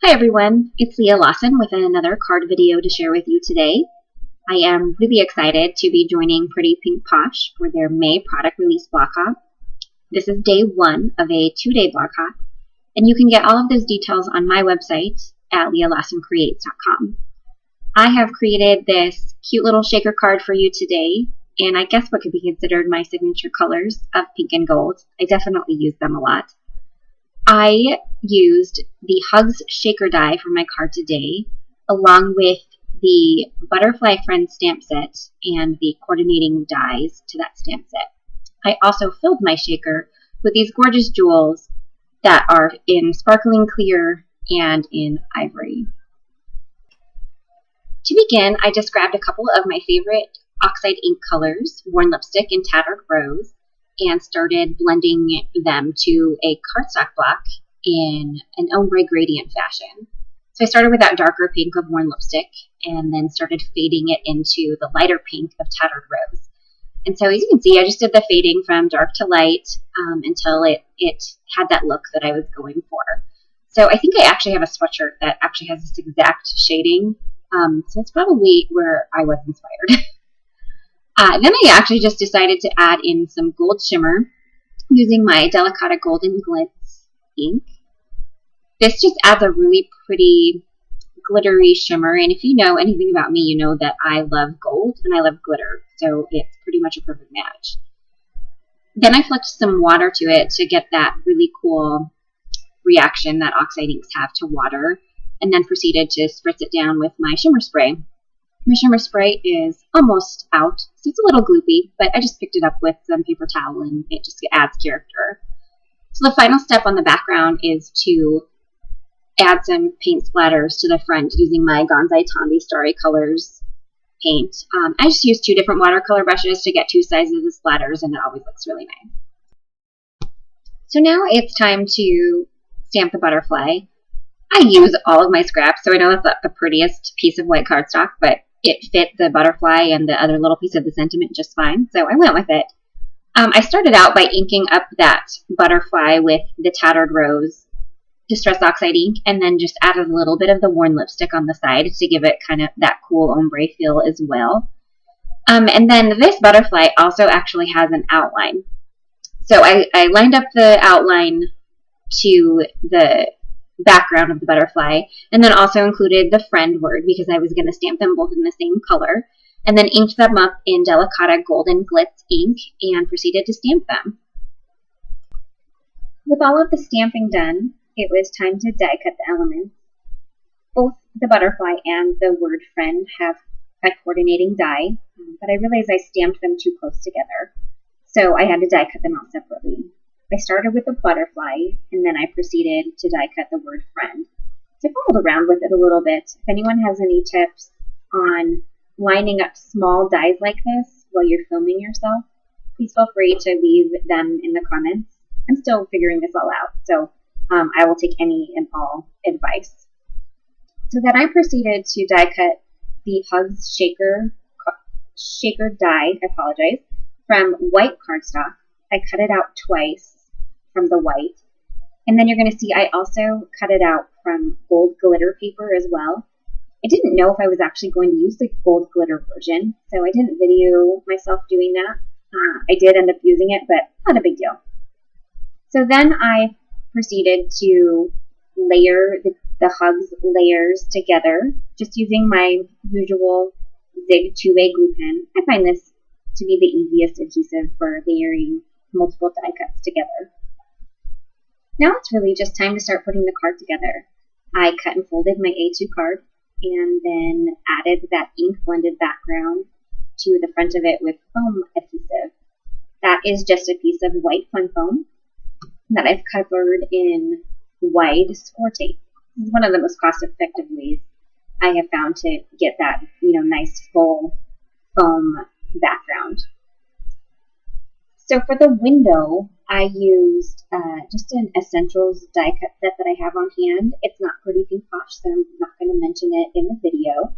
Hi everyone, it's Leah Lawson with another card video to share with you today. I am really excited to be joining Pretty Pink Posh for their May product release block hop. This is day one of a 2-day block hop, and you can get all of those details on my website at leahlawsoncreates.com. I have created this cute little shaker card for you today, and I guess what could be considered my signature colors of pink and gold. I definitely use them a lot. I used the Hugs Shaker die for my card today, along with the Butterfly Friends stamp set and the coordinating dies to that stamp set. I also filled my shaker with these gorgeous jewels that are in sparkling clear and in ivory. To begin, I just grabbed a couple of my favorite oxide ink colors, Worn Lipstick and Tattered Rose, and started blending them to a cardstock block in an ombre gradient fashion. So I started with that darker pink of Worn Lipstick and then started fading it into the lighter pink of Tattered Rose. And so as you can see, I just did the fading from dark to light until it had that look that I was going for. So I think I actually have a sweatshirt that actually has this exact shading. So it's probably where I was inspired. Then I actually just decided to add in some gold shimmer using my Delicata Golden Glitz ink. This just adds a really pretty glittery shimmer, and if you know anything about me, you know that I love gold and I love glitter, so it's pretty much a perfect match. Then I flicked some water to it to get that really cool reaction that oxide inks have to water, and then proceeded to spritz it down with my shimmer spray. My shimmer spray is almost out, so it's a little gloopy, but I just picked it up with some paper towel and it just adds character. So the final step on the background is to add some paint splatters to the front using my Gonzai Tombi Starry Colors paint. I just used 2 different watercolor brushes to get 2 sizes of splatters, and it always looks really nice. So now it's time to stamp the butterfly. I use all of my scraps, so I know that's not the prettiest piece of white cardstock, but it fit the butterfly and the other little piece of the sentiment just fine, so I went with it. I started out by inking up that butterfly with the Tattered Rose Distress Oxide ink, and then just added a little bit of the Worn Lipstick on the side to give it kind of that cool ombre feel as well. And then this butterfly also actually has an outline. So I lined up the outline to the background of the butterfly, and then also included the friend word because I was going to stamp them both in the same color, and then inked them up in Delicata Golden Glitz ink and proceeded to stamp them. With all of the stamping done, it was time to die cut the elements. Both the butterfly and the word friend have a coordinating die, but I realized I stamped them too close together, so I had to die cut them out separately. I started with the butterfly, and then I proceeded to die cut the word friend. So I followed around with it a little bit. If anyone has any tips on lining up small dies like this while you're filming yourself, please feel free to leave them in the comments. I'm still figuring this all out, so I will take any and all advice. So then I proceeded to die cut the Hugs Shaker die, from white cardstock. I cut it out twice from the white, and then you're going to see I also cut it out from gold glitter paper as well. I didn't know if I was actually going to use the gold glitter version, so I didn't video myself doing that. I did end up using it, but not a big deal. So then I proceeded to layer the Hugs layers together, just using my usual Zig 2-way glue pen. I find this to be the easiest adhesive for layering multiple die cuts together. Now it's really just time to start putting the card together. I cut and folded my A2 card and then added that ink blended background to the front of it with foam adhesive. That is just a piece of white fun foam that I've covered in wide score tape. This is one of the most cost-effective ways I have found to get that, nice full foam background. So for the window, I used just an Essentials die cut set that I have on hand. It's not Pretty Pink Posh, so I'm not going to mention it in the video.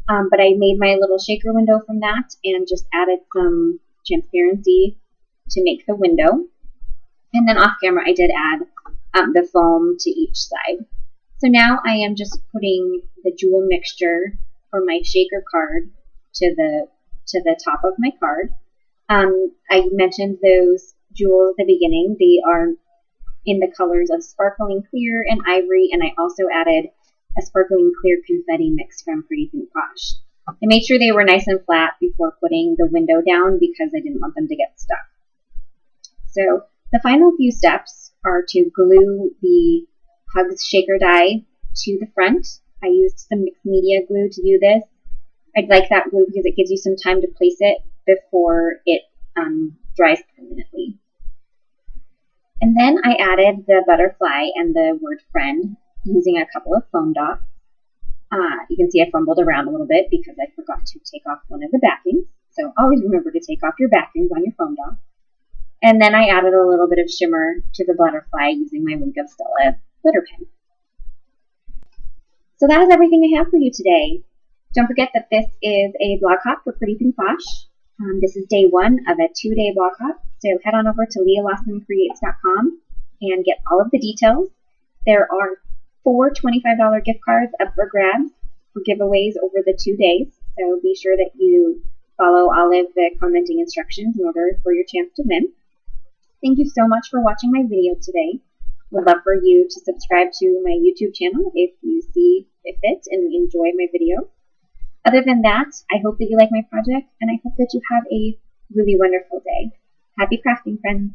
But I made my little shaker window from that and just added some transparency to make the window. And then off camera, I did add the foam to each side. So now I am just putting the jewel mixture for my shaker card to the top of my card. I mentioned those jewels at the beginning. They are in the colors of sparkling clear and ivory, and I also added a sparkling clear confetti mix from Pretty Pink Posh. I made sure they were nice and flat before putting the window down because I didn't want them to get stuck. So the final few steps are to glue the Hugs shaker die to the front. I used some mixed media glue to do this. I'd like that glue because it gives you some time to place it before it dries permanently. And then I added the butterfly and the word friend using a couple of foam dots. You can see I fumbled around a little bit because I forgot to take off one of the backings. So always remember to take off your backings on your foam dot. And then I added a little bit of shimmer to the butterfly using my Wink of Stella glitter pen. So that is everything I have for you today. Don't forget that this is a blog hop for Pretty Pink Posh. This is day 1 of a 2-day blog hop. So head on over to leahLawsonCreates.com and get all of the details. There are 4 $25 gift cards up for grabs for giveaways over the 2 days. So be sure that you follow all of the commenting instructions in order for your chance to win. Thank you so much for watching my video today. Would love for you to subscribe to my YouTube channel if you see fit and enjoy my video. Other than that, I hope that you like my project, and I hope that you have a really wonderful day. Happy crafting, friends!